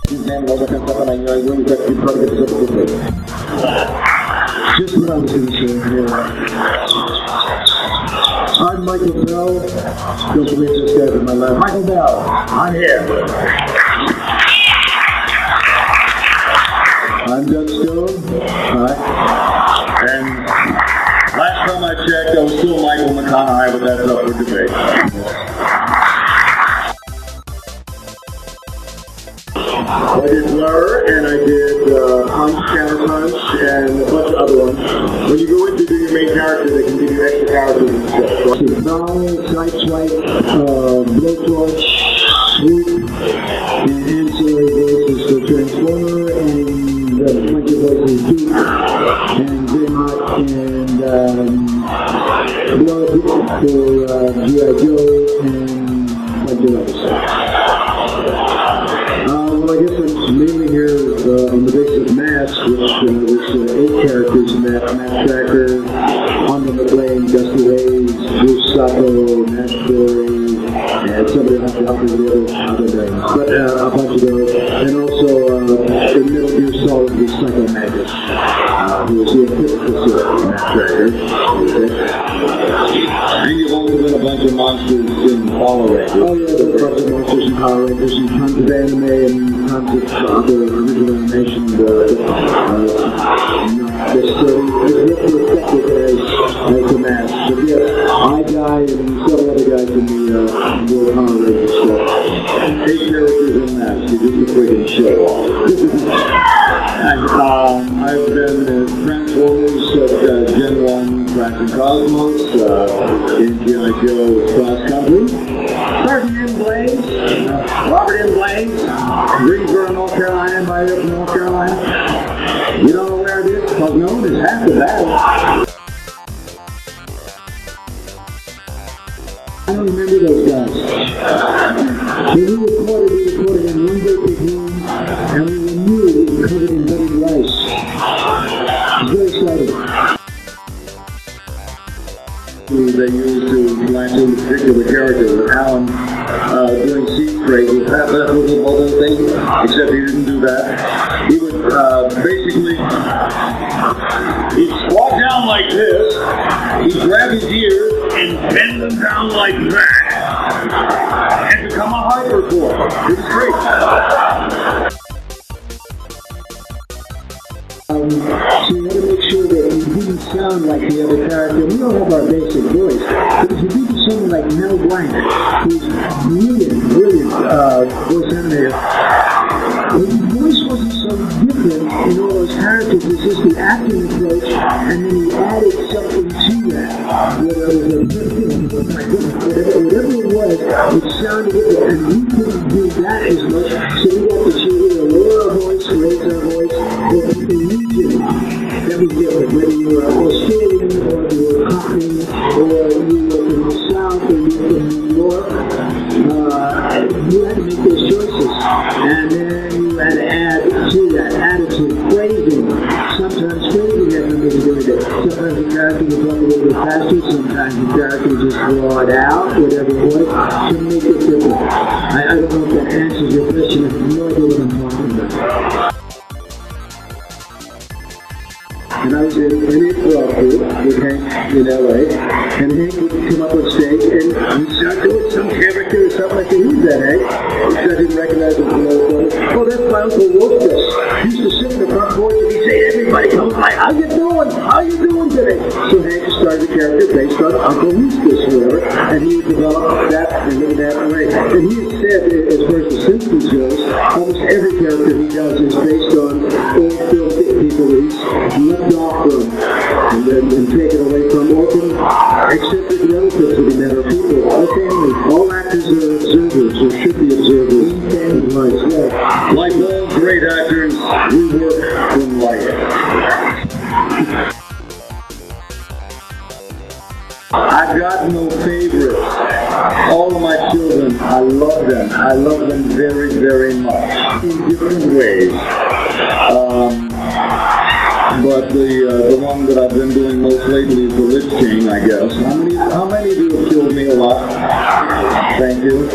Just what I was going to say here. I'm Michael Bell. Don't believe this guy to my left. Michael Bell, I'm here. I'm Doug Stone. Hi. And last time I checked, I was still Michael McConnohie, but that's up for debate. I did Blurr, and I did Punch, Counter Punch, and a bunch of other ones. When you go in to do your main character, they can give you extra characters and stuff. Vowel, Sideswipe, Blowtorch, Swoop, and ancillary voices for Transformer, and a bunch of voices Duke, and Greyhawk, and Blurr for G.I. Joe, and a bunch of others. Well, I guess I'm mainly here on the basis of M.A.S.K, which was 8 characters in that. Trakker, Honda McLean, Dusty Hayes, Bruce Sacco, Nash Story, and somebody will have to help me with the other names. But a bunch of those. And also, in Metal Gear Solid was Psycho Mantis, who was the antithesis of Trakker. And you've also been a bunch of monsters in Power Rangers. Oh yeah, there's a bunch of monsters in Power Rangers, and tons of anime, and tons of other original animation. It's reflected as a mask. But yes, I die and several other guys in the Power Rangers stuff. 8 characters in M.A.S.K, you just a freaking show off. And I've been in Transformers at Gen 1, Trakker Cosmos, in G.I. Joe Cross Country, Sergeant M. Blaze, Robert M. Blaze, Greensboro, North Carolina, invited up from North Carolina. You don't know where it is, because no one is half the battle. I don't remember those guys. When we recorded in one big room, and we knew we were covered in buttered rice. It was very exciting. They used to latch in a particular character with Alan doing seed spray. That was the whole thing, except he didn't do that. He would basically, he'd squat down like this, he'd grab his ears and bend them down like that, and become a hypercore. It was great. So you had to make sure that you didn't sound like the other character. We all have our basic voice, but if you did someone like Mel Blanc, who's brilliant voice animator, the voice wasn't so different in all those characters. It's just the acting approach, and then he added something to that. Whether it was whatever it was, it sounded different, and we couldn't do that as much, so we got to choose either lower our voice, raise our voice, or the region that was different. Whether you were Australian, or you were Cockney, or you were from the South, or you were from New York, you had to make those choices, and then you had to add to that attitude, phrasing. Sometimes phrasing had nothing to do with it. Sometimes the character would talk a little bit faster, sometimes the character would just draw it out, whatever it was, to make it different. I don't know if that answers your question. I have no idea what I'm talking about. And I was in an improv group with Hank in LA, and Hank would come up on stage and he'd start doing some character or something like that. Who's that, Hank? I didn't recognize him from the other. Oh, that's my Uncle Wolfus. He used to sit in the front porch and he'd say to everybody, comes by, how you doing? How you doing today? So Hank started a character based on Uncle Wolfus or whatever, and he would develop that and live that way. And he had said, as far as the Simpsons goes, almost every character he does is based on old film people that he's left off from and taken away from, often accepted relatives of the other people. All families, all actors are observers, or should be observers. And like all great actors, we work from life. I've got no favorites. All of my children, I love them. I love them very, very much in different ways. But the one that I've been doing most lately is the Litch King, I guess. How many of you have killed me a lot? Thank you.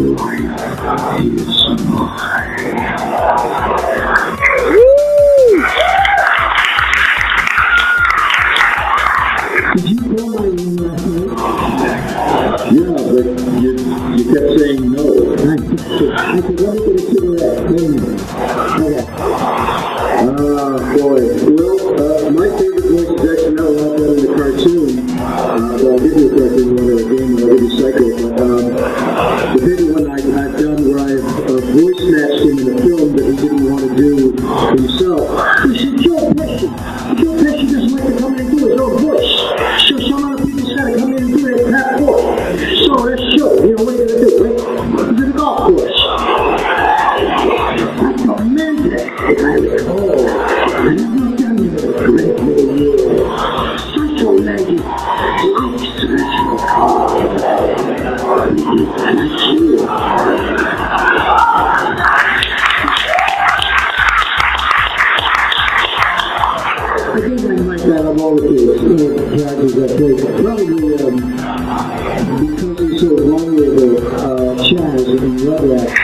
life is mine. Did you call my room last night? Yeah, but you kept saying no. I said, let me get a cigarette. Wait a minute. Okay. Boy. Well, my favorite voice is actually not a lot better in the cartoon. So I'll give you a cartoon one or a game, and I'll give you Psycho. But the favorite one I've done where I've voice matched him in a film that he didn't want to do himself. He said, Joe Pesci. Joe Pesci doesn't like to come in and do his own voice. So some other people's got to come in and do it at Pat Ford. So let's show. You know, what are you going to do, right? He's at the golf course. That's tremendous. I recall. And I've not done it in a great many years. Such a legend. Observational call. That's you. I think I might have all of the characters I played. Probably because he's so vulnerable, Chaz in Rugrats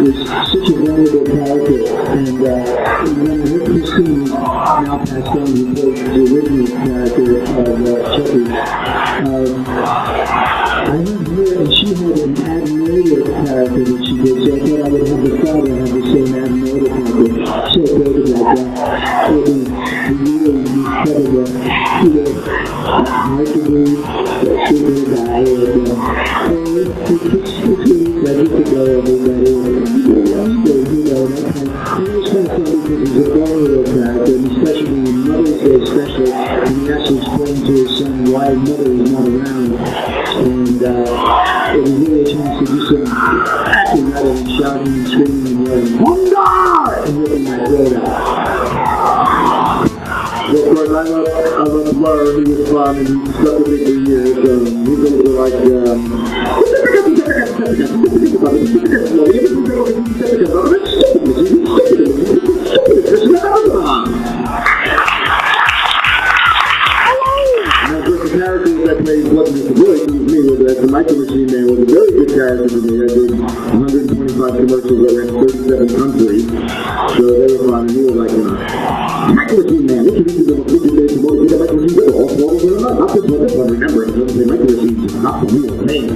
is such a vulnerable character. And when I heard Christine, now passed on, who played the original character of Chucky, I heard her and she had an Admiral character that she did, so I thought I would have the father have the same Admiral character. So great about that. So really incredible, hard to believe that she would die, and it's ready to go, everybody. And it was kind of funny because he's a vulnerable character, and especially in Mother's Day, especially when he actually explained to his son why Mother is not around. And it was really a chance to do some acting rather than shouting and screaming and yelling, Wonder! And ripping my throat out. Well, of course, I love Blurr. He was fun, and he stuck with me for years. He things are like, and of course, the characters that played wasn't just the voice, it was me. The Michael McConnohie man was a very good character to me. I did 125 commercials that ran 37 countries, so they were fun, and he was like, Michael McConnohie man, what you think is the Michael McConnohie all remember, it doesn't say Michael McConnohie is not the real name.